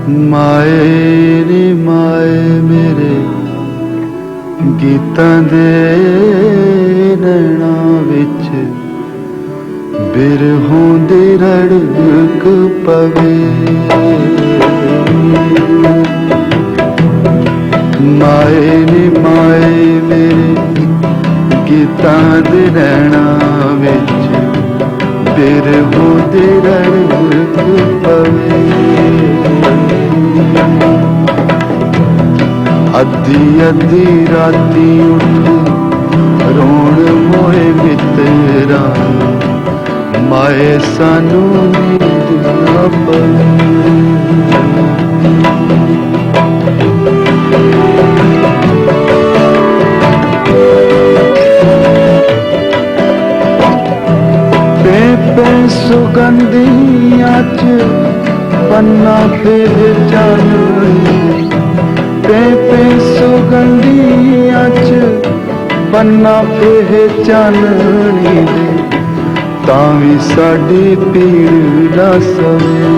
माए नी माए मेरे गीतां दे नैना विच बिरहों दी रड़क पवे। माए नी माए मेरे गीतां दे नैना विच बिरहों दी रड़क पवे। अद्धी अद्धी राती उठ रोण मोए मित्रा माए सानू नींद ना पवे। पे सुगंधियां च पन्ना फिर चाननी पे सुगंधियां च पन्ना फिर चाननी दे तां वी साडी पीड़ ना सवे।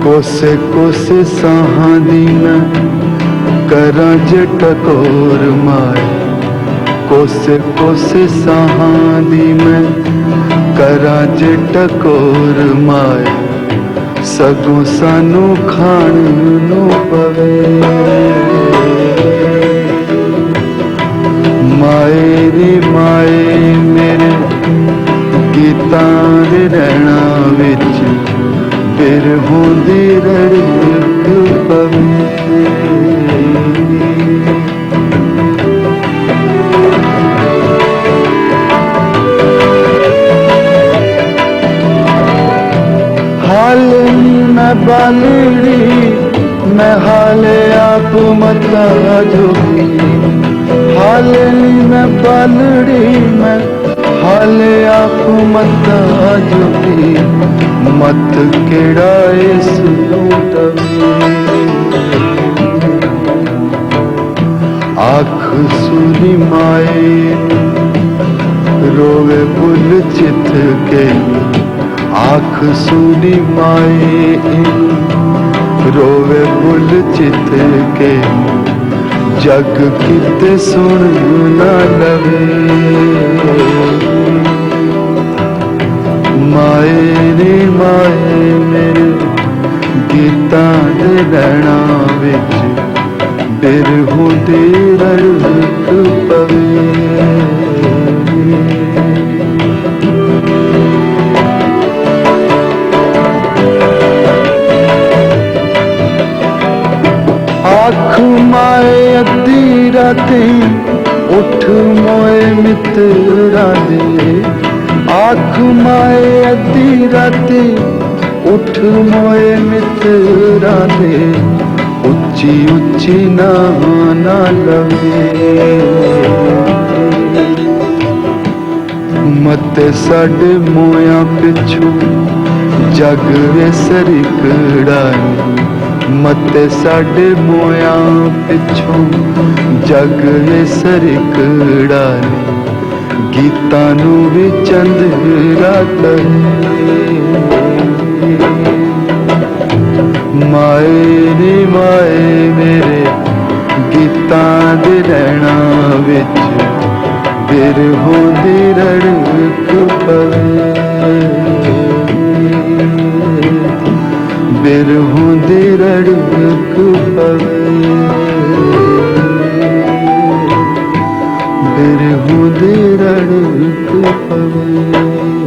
कोसे कोसे साहां दी मैं करां जे टकोर माए। कोसे कोसे साहां दी मैं करां जे टकोर माए सगों सानू खाण नू पवे। माए नी माए मेरे गीतां दे नैना विच बिरहों दी रड़क पवे। हाले मैं बालड़ी मैं हाले आप मता जोगी। हाले मैं बालड़ी मैं हाले आप मता जोगी मत केड़ा इस तवे। आख सुनी माए रोवे बुल चित के। आख सुनी माए रोवे बुल चित के जग किते सुन ना लवे। माए नी माए मेरे गीतां दे नैना विच बिरहों दी रड़क पवे। आख माए अद्धी रातें उठ मोए मित्रा दे। आख माए अद्धी रातें उठ मोए मित्रा दे उच्ची उच्ची ना लवे। मते साडे मोया पिछू जग वे सरिकड़ा। मते साडे मोया पिछों जग वे सरिकड़ा गीतां नू भी चंद्रा कहे। माए नी माए मेरे गीतां दे नैना विच बिरहों दी रड़क पवे। बिरहों दी रड़क पवे। बिरहों दी रड़क पवे।